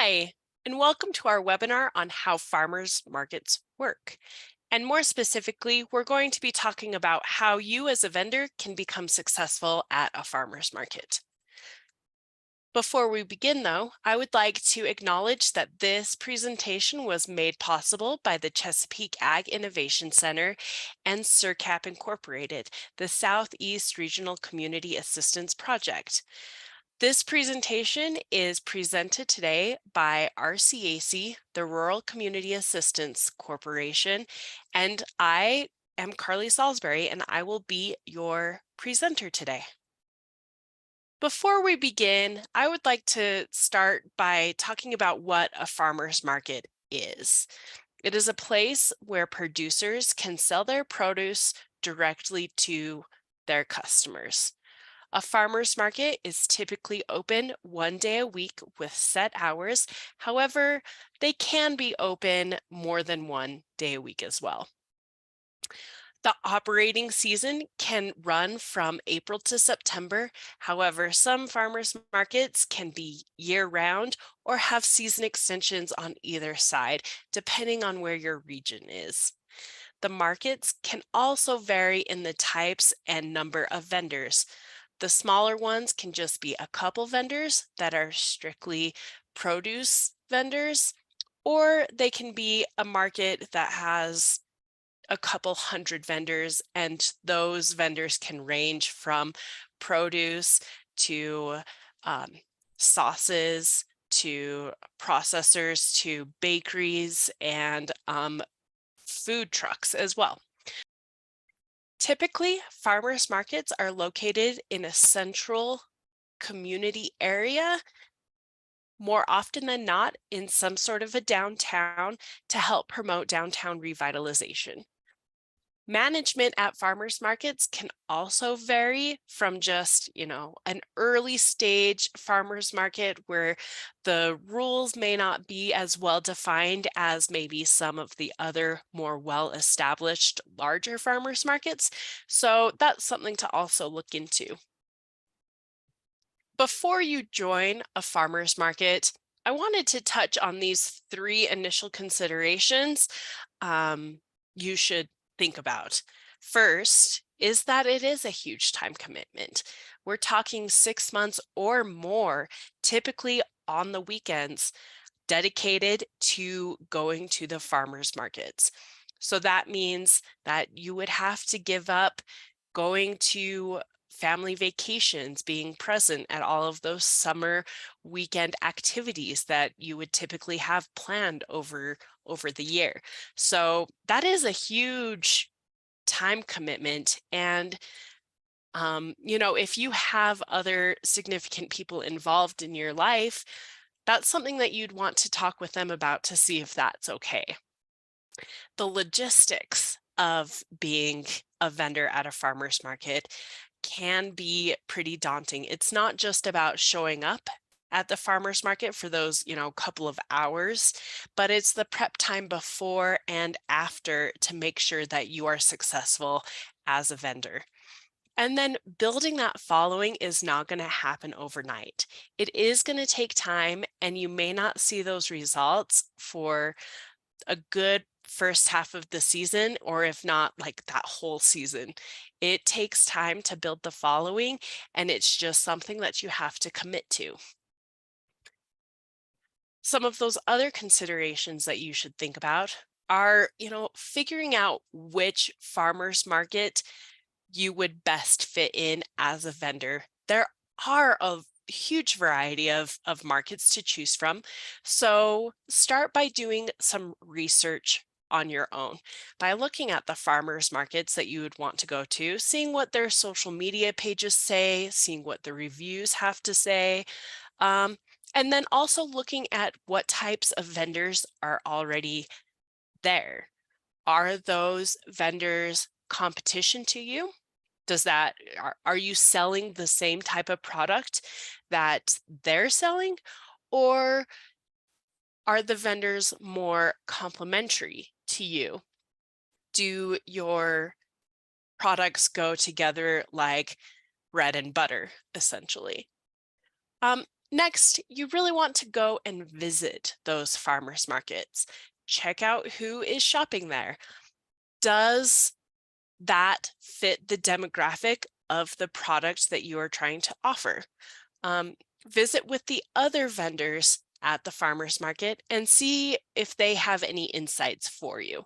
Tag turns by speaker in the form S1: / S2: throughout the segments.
S1: Hi, and welcome to our webinar on how farmers markets work. And more specifically, we're going to be talking about how you as a vendor can become successful at a farmer's market. Before we begin though, I would like to acknowledge that this presentation was made possible by the Chesapeake Ag Innovation Center and SIRCAP Incorporated, the Southeast Regional Community Assistance Project. This presentation is presented today by RCAC, the Rural Community Assistance Corporation, and I am Carly Salisbury, and I will be your presenter today. Before we begin, I would like to start by talking about what a farmer's market is. It is a place where producers can sell their produce directly to their customers. A farmer's market is typically open one day a week with set hours. However, they can be open more than one day a week as well. The operating season can run from April to September. However, some farmers markets can be year-round or have season extensions on either side, depending on where your region is. The markets can also vary in the types and number of vendors. The smaller ones can just be a couple vendors that are strictly produce vendors, or they can be a market that has a couple hundred vendors, and those vendors can range from produce to sauces to processors to bakeries and food trucks as well. Typically, farmers markets are located in a central community area, more often than not in some sort of a downtown to help promote downtown revitalization. Management at farmers markets can also vary from just, an early stage farmers market where the rules may not be as well defined as maybe some of the other more well-established larger farmers markets. So that's something to also look into. Before you join a farmers market, I wanted to touch on these three initial considerations you should think about. First is that it is a huge time commitment. We're talking 6 months or more, typically on the weekends, dedicated to going to the farmers markets. So that means that you would have to give up going to family vacations, being present at all of those summer weekend activities that you would typically have planned over the year. So that is a huge time commitment. And if you have other significant people involved in your life, that's something that you'd want to talk with them about to see if that's okay. The logistics of being a vendor at a farmer's market can be pretty daunting. It's not just about showing up at the farmer's market for those, couple of hours, but it's the prep time before and after to make sure that you are successful as a vendor. And then building that following is not going to happen overnight. It is going to take time, and you may not see those results for a good first half of the season, or if not, like that whole season. It takes time to build the following, and it's just something that you have to commit to. Some of those other considerations that you should think about are, figuring out which farmers market you would best fit in as a vendor. There are a huge variety of markets to choose from. So start by doing some research on your own by looking at the farmers markets that you would want to go to, seeing what their social media pages say, seeing what the reviews have to say, and then also looking at what types of vendors are already there. Are those vendors competition to you? Are you selling the same type of product that they're selling, or are the vendors more complementary to you? Do your products go together like bread and butter, essentially? Next, you really want to go and visit those farmers markets. Check out who is shopping there. Does that fit the demographic of the product that you are trying to offer? Um, Visit with the other vendors at the farmers market and see if they have any insights for you.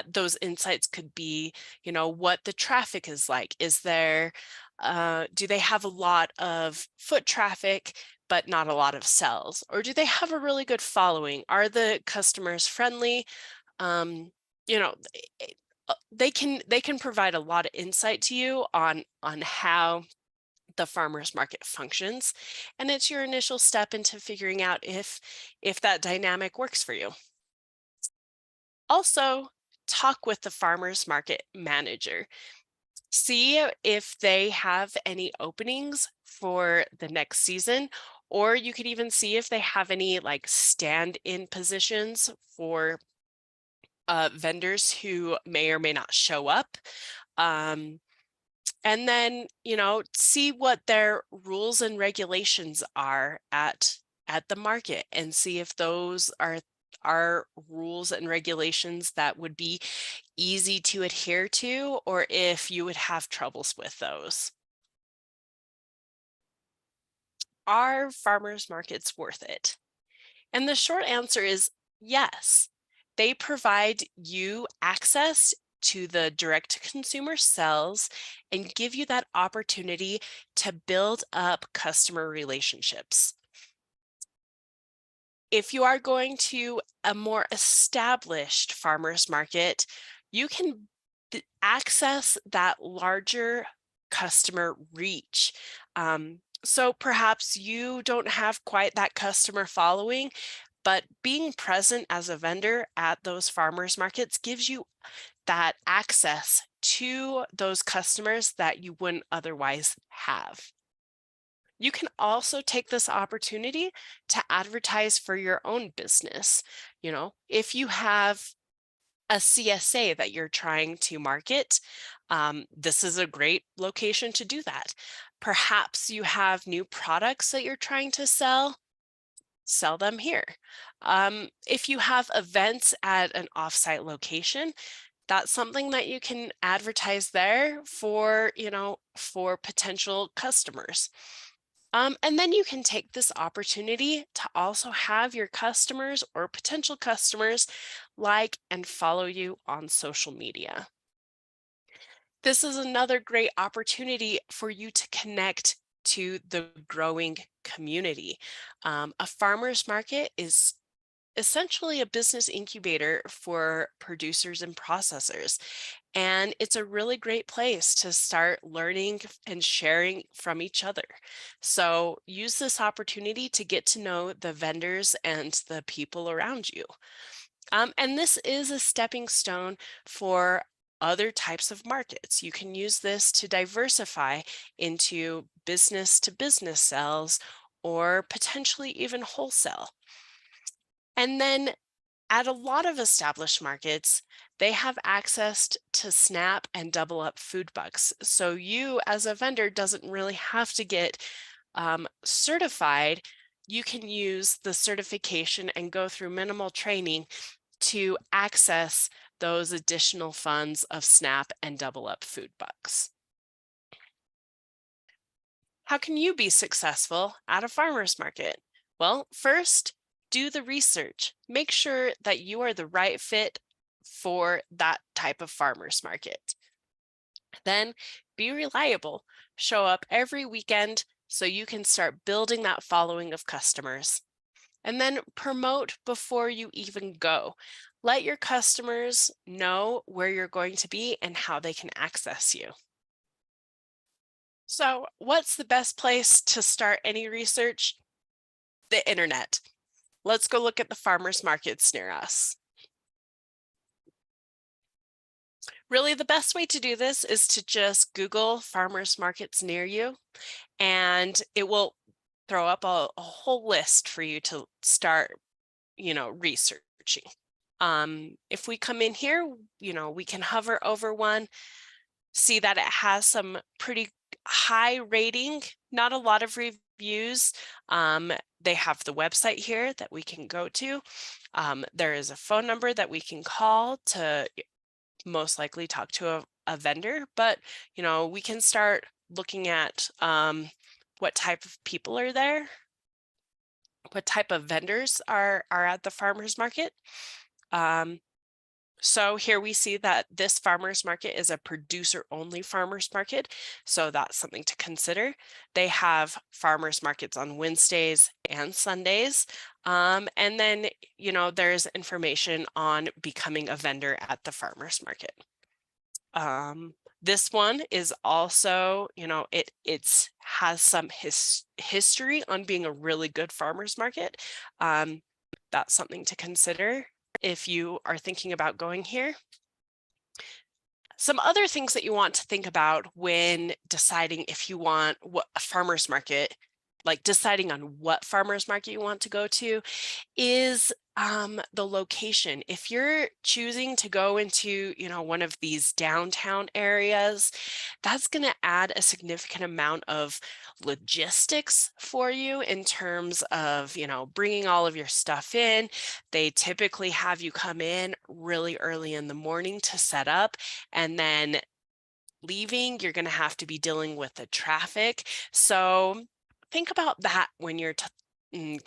S1: Those insights could be, what the traffic is like. Do they have a lot of foot traffic, but not a lot of sales? Or do they have a really good following? Are the customers friendly? Um, you know, they can provide a lot of insight to you on how the farmers market functions, and it's your initial step into figuring out if that dynamic works for you. Also, talk with the farmers market manager. See if they have any openings for the next season, or you could even see if they have any like stand-in positions for vendors who may or may not show up. Um, and then, see what their rules and regulations are at the market and see if those are rules and regulations that would be easy to adhere to, or if you would have troubles with those. Are farmers markets worth it? And the short answer is yes. They provide you access to the direct to consumer sales and give you that opportunity to build up customer relationships. If you are going to a more established farmers market, you can access that larger customer reach. So perhaps you don't have quite that customer following, but being present as a vendor at those farmers markets gives you that access to those customers that you wouldn't otherwise have. You can also take this opportunity to advertise for your own business. If you have a CSA that you're trying to market, this is a great location to do that. Perhaps you have new products that you're trying to sell them here. If you have events at an offsite location, that's something that you can advertise there for potential customers. And then you can take this opportunity to also have your customers or potential customers like and follow you on social media. This is another great opportunity for you to connect to the growing community. A farmer's market is essentially a business incubator for producers and processors. And it's a really great place to start learning and sharing from each other. So use this opportunity to get to know the vendors and the people around you. And this is a stepping stone for other types of markets. You can use this to diversify into business to business sales or potentially even wholesale. And then at a lot of established markets, they have access to SNAP and double up food bucks. So you as a vendor doesn't really have to get certified. You can use the certification and go through minimal training to access those additional funds of SNAP and double up food bucks. How can you be successful at a farmer's market? Well, first, do the research. Make sure that you are the right fit for that type of farmer's market. Then be reliable. Show up every weekend so you can start building that following of customers. And then promote before you even go. Let your customers know where you're going to be and how they can access you. So, what's the best place to start any research? The internet. Let's go look at the farmers markets near us. Really, the best way to do this is to just Google farmers markets near you, and it will throw up a whole list for you to start, researching. If we come in here, we can hover over one, see that it has some pretty high rating, not a lot of reviews views. They have the website here that we can go to. There is a phone number that we can call to most likely talk to a vendor, but we can start looking at what type of people are there, what type of vendors are at the farmers market. So here we see that this farmers market is a producer only farmers market. So that's something to consider. They have farmers markets on Wednesdays and Sundays. And then, there's information on becoming a vendor at the farmers market. This one is also, it's has some history on being a really good farmers market. That's something to consider if you are thinking about going here. Some other things that you want to think about when deciding if you want what a farmer's market, like deciding on what farmer's market you want to go to, is the location. If you're choosing to go into, one of these downtown areas, that's going to add a significant amount of logistics for you in terms of, bringing all of your stuff in. They typically have you come in really early in the morning to set up, and then leaving, you're going to have to be dealing with the traffic. So think about that when you're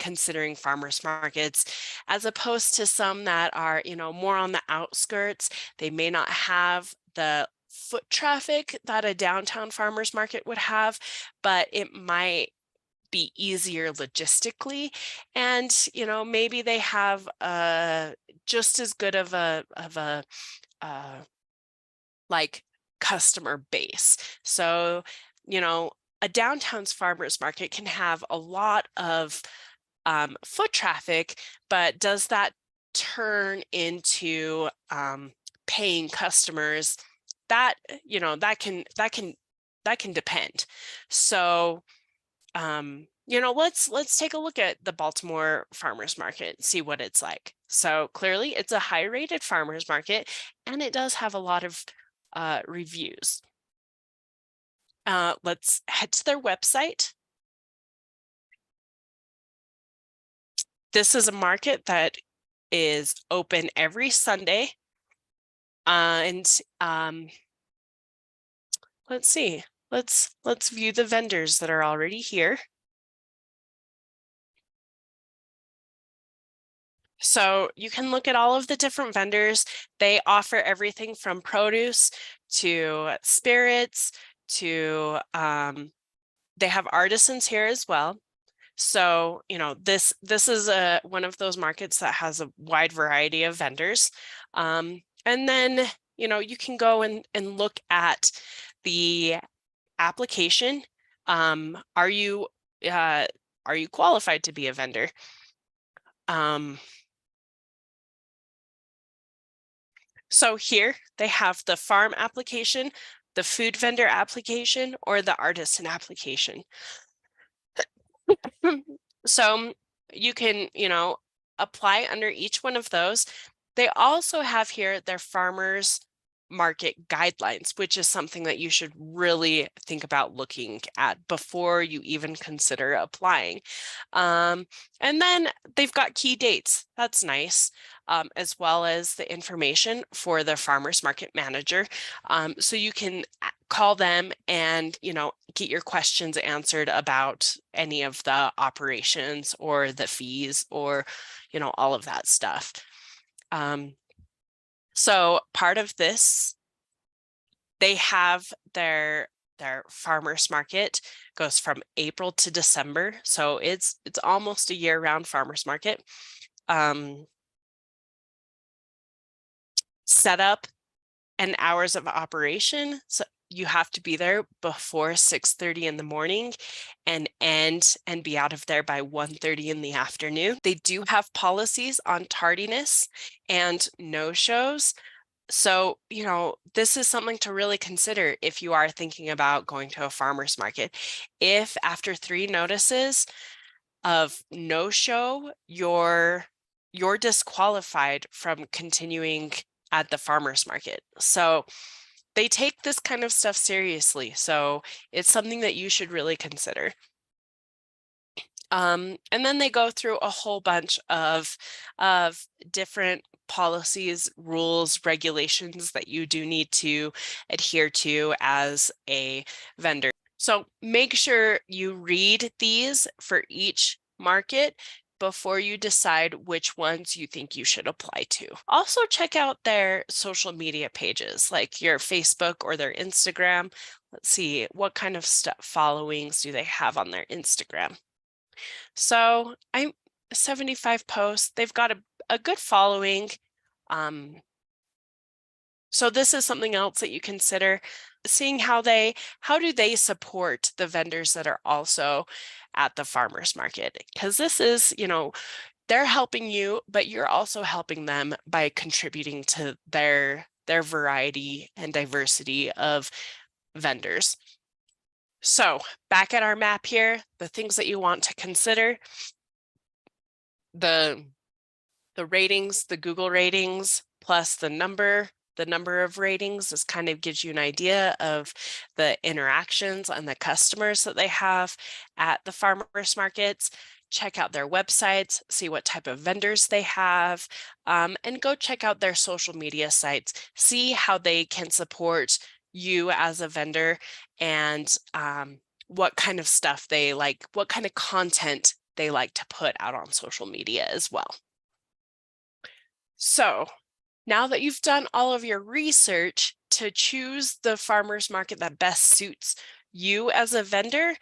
S1: considering farmers markets, as opposed to some that are, more on the outskirts. They may not have the foot traffic that a downtown farmers market would have, but it might be easier logistically. And, maybe they have just as good of a like customer base. So, a downtown's farmers market can have a lot of foot traffic, but does that turn into paying customers? That that can depend. So let's take a look at the Baltimore farmers market and see what it's like. So clearly it's a high rated farmers market, and it does have a lot of reviews. Let's head to their website. This is a market that is open every Sunday. And let's see, let's view the vendors that are already here. So you can look at all of the different vendors. They offer everything from produce to spirits to they have artisans here as well. So, this is one of those markets that has a wide variety of vendors. And then, you can go and look at the application. Are you qualified to be a vendor? So here they have the farm application, the food vendor application, or the artisan application. So you can, apply under each one of those. They also have here their farmers market guidelines, which is something that you should really think about looking at before you even consider applying. And then they've got key dates. That's nice. As well as the information for the farmers market manager. So you can call them and, get your questions answered about any of the operations or the fees or, all of that stuff. So part of this, they have their farmers market goes from April to December. So it's almost a year-round farmers market. Setup and hours of operation. So you have to be there before 6:30 in the morning and be out of there by 1:30 in the afternoon. They do have policies on tardiness and no-shows. So, this is something to really consider if you are thinking about going to a farmer's market. If after 3 notices of no-show, you're disqualified from continuing at the farmer's market. So they take this kind of stuff seriously. So it's something that you should really consider. And then they go through a whole bunch of different policies, rules, regulations that you do need to adhere to as a vendor. So make sure you read these for each market before you decide which ones you think you should apply to. Also check out their social media pages, like your Facebook or their Instagram. Let's see, what kind of followings do they have on their Instagram? So I'm 75 posts. They've got a good following. So this is something else that you consider, seeing how do they support the vendors that are also at the farmers market? Because this is, they're helping you, but you're also helping them by contributing to their variety and diversity of vendors. So back at our map here, the things that you want to consider, the ratings, the Google ratings, plus the number of ratings. This kind of gives you an idea of the interactions and the customers that they have at the farmers markets. Check out their websites, see what type of vendors they have, and go check out their social media sites. See how they can support you as a vendor, and what kind of stuff they like, what kind of content they like to put out on social media as well. So now that you've done all of your research to choose the farmers market that best suits you as a vendor,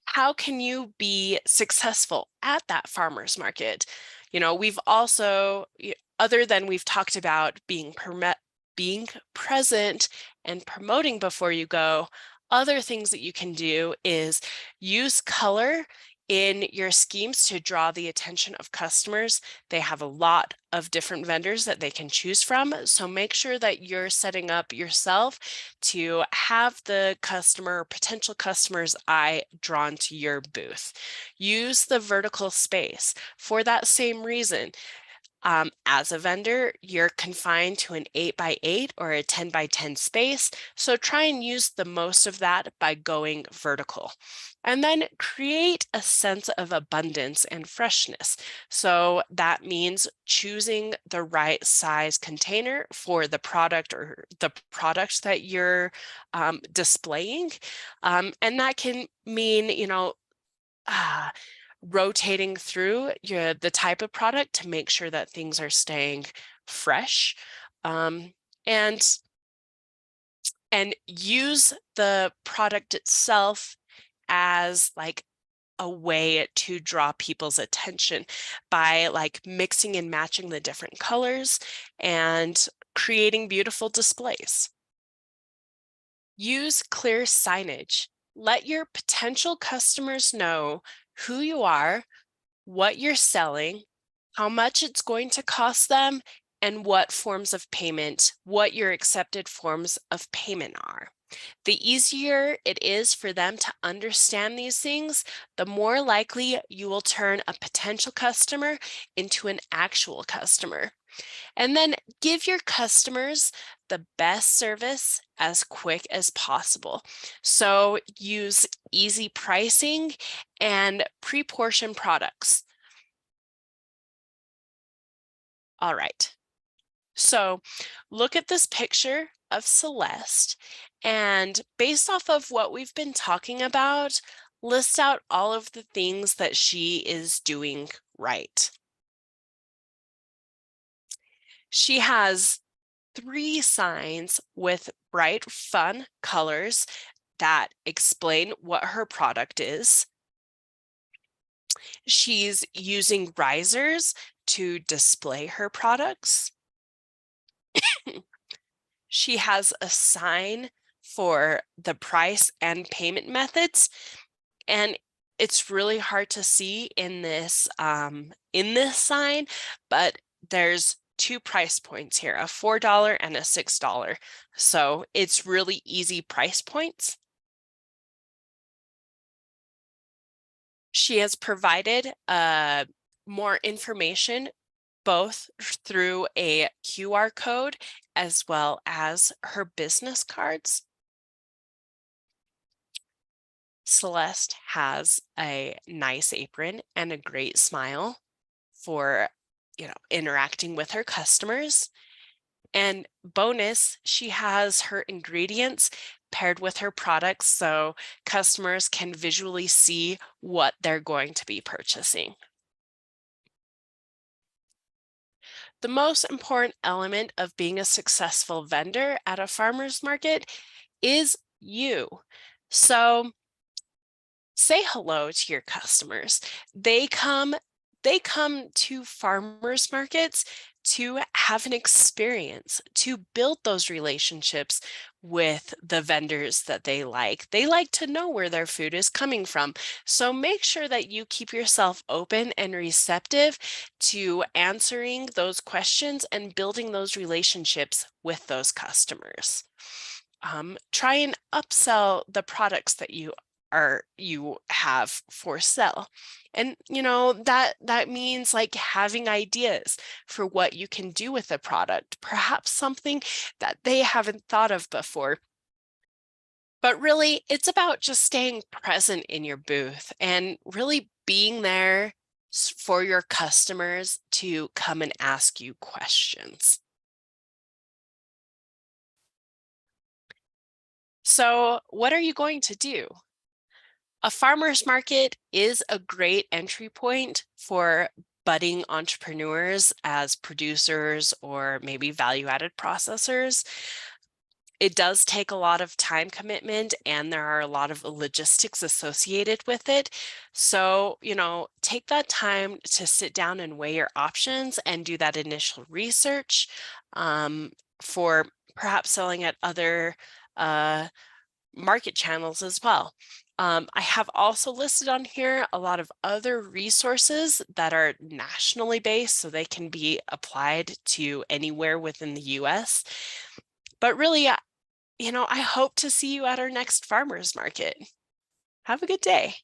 S1: how can you be successful at that farmers market? We've also, other than we've talked about being present and promoting before you go, other things that you can do is use color in your schemes to draw the attention of customers. They have a lot of different vendors that they can choose from, so make sure that you're setting up yourself to have the customer or potential customer's eye drawn to your booth. Use the vertical space for that same reason. As a vendor, you're confined to an 8x8 or a 10x10 space, so try and use the most of that by going vertical. And then create a sense of abundance and freshness. So that means choosing the right size container for the product or the product that you're displaying. And that can mean, rotating through the type of product to make sure that things are staying fresh, and use the product itself as like a way to draw people's attention by like mixing and matching the different colors and creating beautiful displays. Use clear signage. Let your potential customers know who you are, what you're selling, how much it's going to cost them, and what your accepted forms of payment are. The easier it is for them to understand these things, the more likely you will turn a potential customer into an actual customer. And then give your customers the best service as quick as possible. So use easy pricing and pre-portioned products. All right. So look at this picture of Celeste, and based off of what we've been talking about, list out all of the things that she is doing right. She has 3 signs with bright, fun colors that explain what her product is. She's using risers to display her products. She has a sign for the price and payment methods, and it's really hard to see in this sign, but there's 2 price points here, a $4 and a $6. So it's really easy price points. She has provided more information both through a QR code as well as her business cards. Celeste has a nice apron and a great smile for, interacting with her customers. And bonus, she has her ingredients paired with her products so customers can visually see what they're going to be purchasing. The most important element of being a successful vendor at a farmer's market is you. So say hello to your customers. They come they come to farmers markets to have an experience, to build those relationships with the vendors that they like. They like to know where their food is coming from. So make sure that you keep yourself open and receptive to answering those questions and building those relationships with those customers. Try and upsell the products that you have for sale. And that means like having ideas for what you can do with the product, perhaps something that they haven't thought of before. But really, it's about just staying present in your booth and really being there for your customers to come and ask you questions. So, what are you going to do? A farmer's market is a great entry point for budding entrepreneurs as producers or maybe value-added processors. It does take a lot of time commitment and there are a lot of logistics associated with it. So, take that time to sit down and weigh your options and do that initial research for perhaps selling at other uh, market channels as well. I have also listed on here a lot of other resources that are nationally based, so they can be applied to anywhere within the US. But really, I hope to see you at our next farmers market. Have a good day.